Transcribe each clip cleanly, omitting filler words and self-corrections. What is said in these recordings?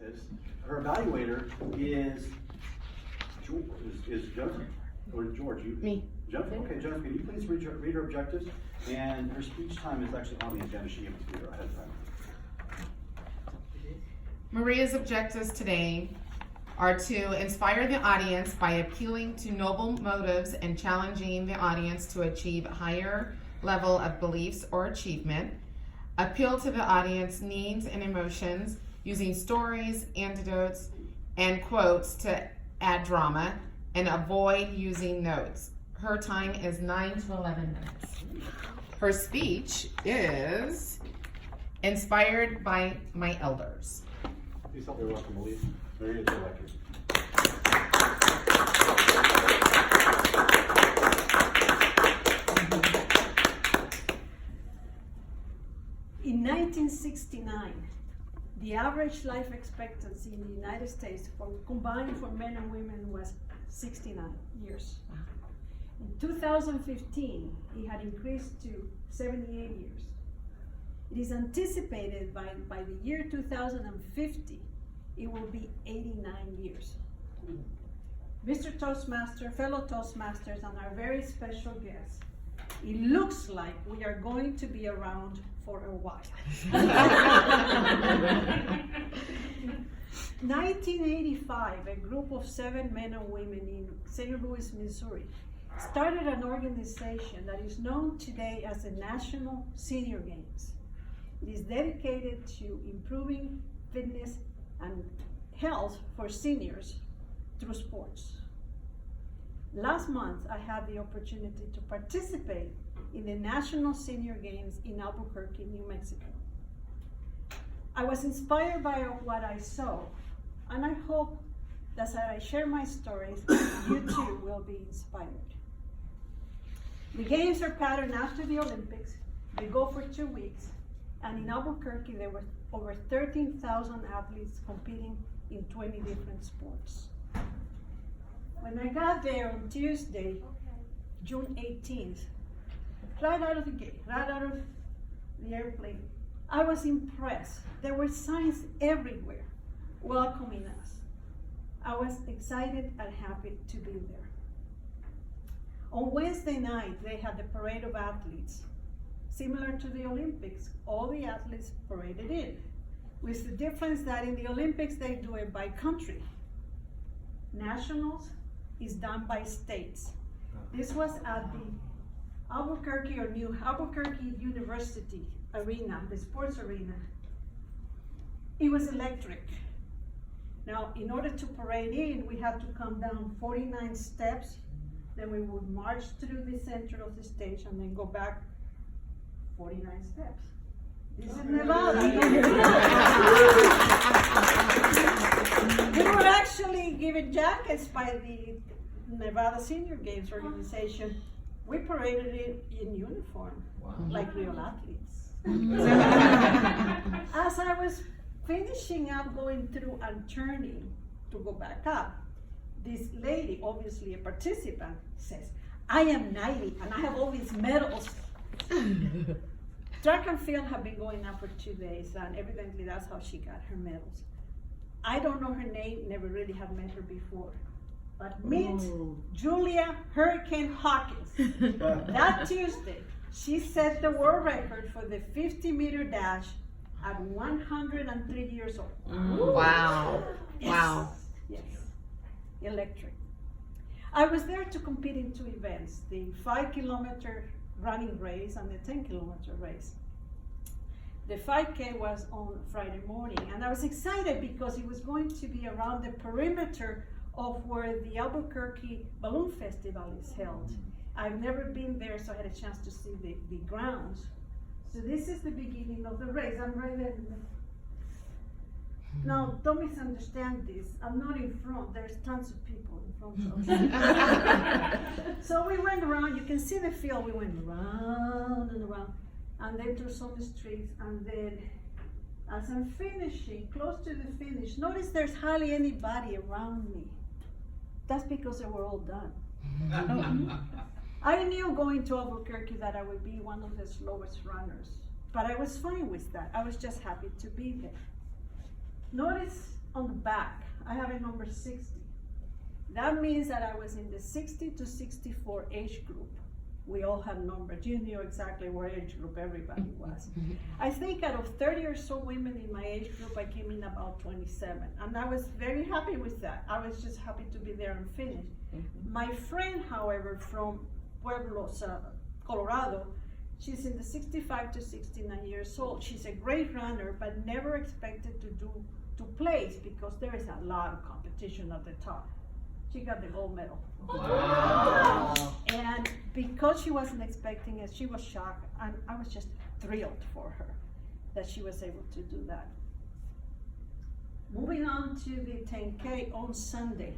objectives. Her evaluator is Joseph or George. Me. Joseph. Okay, Joseph, can you please read her objectives? And her speech time is actually on the agenda. She gave it to her ahead of time. Maria's objectives today are to inspire the audience by appealing to noble motives and challenging the audience to achieve a higher level of beliefs or achievement, appeal to the audience needs and emotions using stories, anecdotes, and quotes to add drama, and avoid using notes. Her time is 9 to 11 minutes. Her speech is inspired by my elders. Please help me welcome Elise. Maria to the lecture. In 1969, the average life expectancy in the United States combined for men and women was 69 years. In 2015, it had increased to 78 years. It is anticipated by the year 2050, it will be 89 years. Mr. Toastmaster, fellow Toastmasters, and our very special guests, it looks like we are going to be around for a while. 1985, a group of 7 men and women in St. Louis, Missouri, started an organization that is known today as the National Senior Games. It is dedicated to improving fitness and health for seniors through sports. Last month, I had the opportunity to participate in the National Senior Games in Albuquerque, New Mexico. I was inspired by what I saw, and I hope that as I share my stories, you too will be inspired. The games are patterned after the Olympics. They go for 2 weeks, and in Albuquerque, there were over 13,000 athletes competing in 20 different sports. When I got there on Tuesday, June 18th, right out of the gate, right out of the airplane, I was impressed. There were signs everywhere welcoming us. I was excited and happy to be there. On Wednesday night, they had the parade of athletes. Similar to the Olympics, all the athletes paraded in, with the difference that in the Olympics, they do it by country. Nationals is done by states. This was at the Albuquerque or New Albuquerque University arena, the sports arena. It was electric. Now, in order to parade in, we had to come down 49 steps, then we would march through the center of the stage and then go back 49 steps. This is Nevada. We were actually given jackets by the Nevada Senior Games organization. We paraded it in uniform, like real athletes. As I was finishing up going through and turning to go back up, this lady, obviously a participant, says, "I am 90 and I have all these medals." Track and field have been going on for 2 days, and evidently that's how she got her medals. I don't know her name, never really have met her before. But meet Julia Hurricane Hawkins. That Tuesday, she set the world record for the 50-meter dash at 103 years old. Wow. Yes. Wow. Yes. Electric. I was there to compete in 2 events, the 5-kilometer running race and the 10-kilometer race. The 5K was on Friday morning, and I was excited because it was going to be around the perimeter of where the Albuquerque Balloon Festival is held. I've never been there, so I had a chance to see the grounds. So this is the beginning of the race. I'm right there. Now, don't misunderstand this. I'm not in front. There's tons of people in front of me. So we went around. You can see the field. We went around and around, and then through some streets. And then, as I'm finishing, close to the finish, notice there's hardly anybody around me. That's because they were all done. I knew going to Albuquerque that I would be one of the slowest runners, but I was fine with that. I was just happy to be there. Notice on the back, I have a number 60. That means that I was in the 60 to 64 age group. We all had numbers. You knew exactly what age group everybody was. I think out of 30 or so women in my age group, I came in about 27. And I was very happy with that. I was just happy to be there and finish. My friend, however, from Pueblos, Colorado, she's in the 65 to 69 years old. She's a great runner, but never expected to place because there is a lot of competition at the top. She got the gold medal. Wow. And because she wasn't expecting it, she was shocked, and I was just thrilled for her that she was able to do that. Moving on to the 10K on Sunday.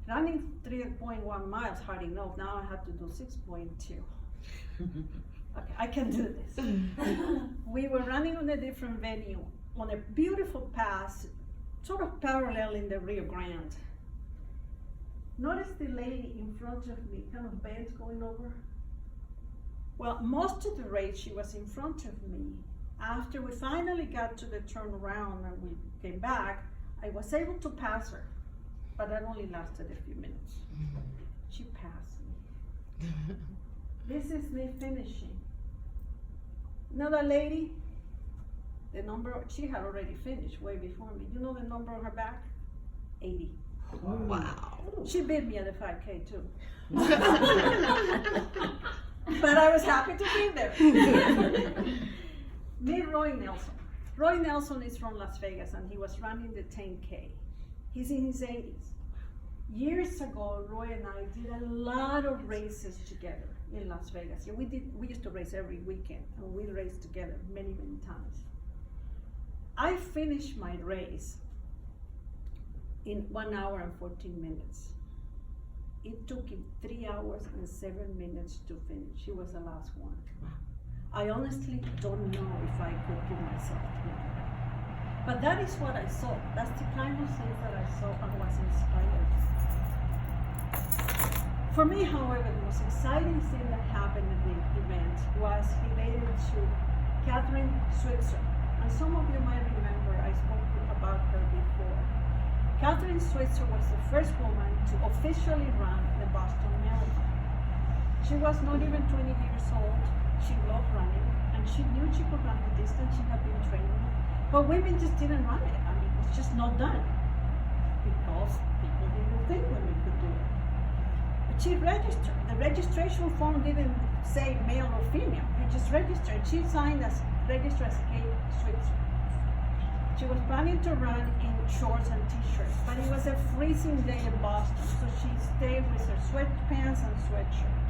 Running 3.1 miles, hard enough. Now I have to do 6.2. Okay, I can do this. We were running on a different venue, on a beautiful pass, sort of parallel in the Rio Grande. Notice the lady in front of me, kind of bent going over. Well, most of the race she was in front of me. After we finally got to the turnaround and we came back, I was able to pass her, but that only lasted a few minutes. She passed me. This is me finishing. Another lady, the number, she had already finished way before me. You know the number on her back? 80. Wow. She beat me at the 5K too. But I was happy to be there. Meet Roy Nelson. Roy Nelson is from Las Vegas and he was running the 10K. He's in his 80s. Years ago, Roy and I did a lot of races together in Las Vegas. Yeah, we used to race every weekend and we raced together many, many times. I finished my race in 1 hour and 14 minutes. It took him 3 hours and 7 minutes to finish. He was the last one. I honestly don't know if I could give myself to him. But that is what I saw. That's the kind of things that I saw and was inspired. For me, however, the most exciting thing that happened at the event was related to Catherine Switzer. And some of you might remember I spoke about her before. Catherine Switzer was the first woman to officially run the Boston Marathon. She was not even 20 years old. She loved running, and she knew she could run the distance. She had been training, but women just didn't run it. I mean, it was just not done because people didn't think women could do it. But she registered. The registration form didn't say male or female. She just registered. She signed as registered as Kate Switzer. She was planning to run in shorts and t-shirts, but it was a freezing day in Boston, so she stayed with her sweatpants and sweatshirt.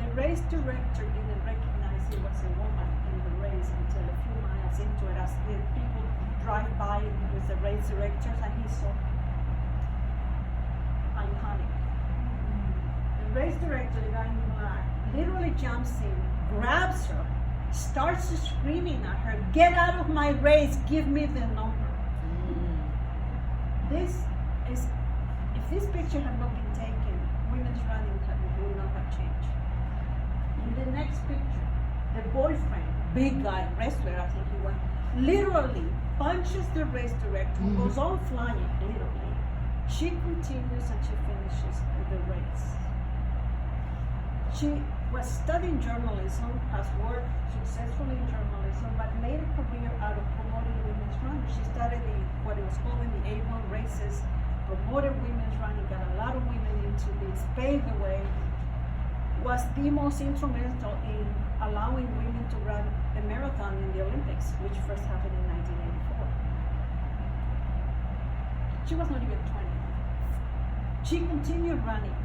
The race director didn't recognize it was a woman in the race until a few miles into it, as the people drive by with the race directors, and he saw iconic. The race director, the guy in black, literally jumps in, grabs her, starts screaming at her, "Get out of my race, give me the number." This is, if this picture had not been taken, women's running would not have changed. In the next picture, the boyfriend, big guy, wrestler I think he was, literally punches the race director, who goes on flying, literally. She continues and she finishes the race. She was studying journalism, has worked successfully in journalism, but made a career out of promoting women's running. She started what it was called in the A1 races, promoted women's running, got a lot of women into this, paved the way, was the most instrumental in allowing women to run a marathon in the Olympics, which first happened in 1984. She was not even 20. She continued running.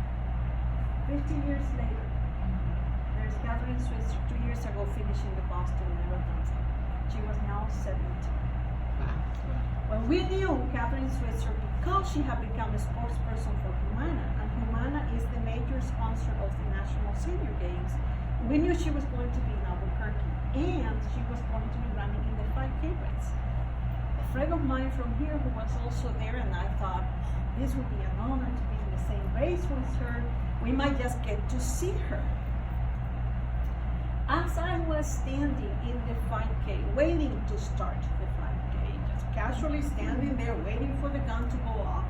50 years later, there's Catherine Switzer, 2 years ago finishing the Boston Marathon. She was now 70. Well, we knew Catherine Switzer because she had become a spokesperson for Humana, and Humana is the major sponsor of the National Senior Games. We knew she was going to be in Albuquerque, and she was going to be running in the 5K race. A friend of mine from here who was also there, and I thought, this would be an honor to be in the same race with her. We might just get to see her. As I was standing in the 5K, waiting to start the 5K, just casually standing there waiting for the gun to go off,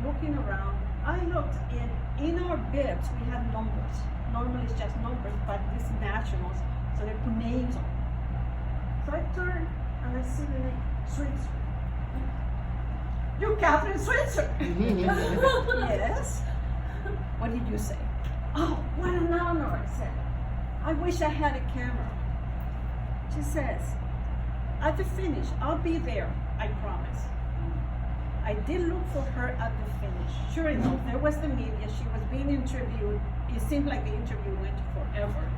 looking around. I looked, and in our bibs we had numbers. Normally it's just numbers, but this is nationals, so they put names on. So I turned and I see the name Switzer. You Catherine Switzer? Yes. What did you say? Oh, what an honor, I said. I wish I had a camera. She says, at the finish, I'll be there, I promise. I did look for her at the finish. Sure enough, there was the media, she was being interviewed. It seemed like the interview went forever.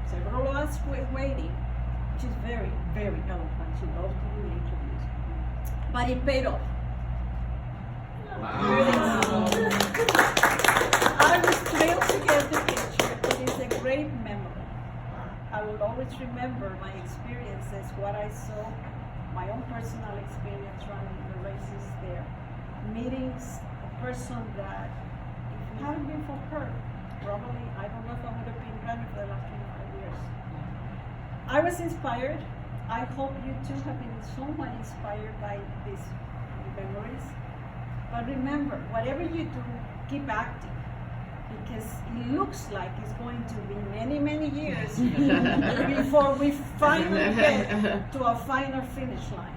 Several of us were waiting. She's very, very eloquent. She loves to do the interviews. But it paid off. Wow. I was thrilled to get the picture. It is a great memory. I will always remember my experiences, what I saw, my own personal experience running the races there. Meetings, a person that, if it hadn't been for her, probably, I don't know if I would have been running for the last 25 years. I was inspired. I hope you too have been somewhat inspired by these memories. But remember, whatever you do, keep acting. Because it looks like it's going to be many, many years before we finally get to a final finish line.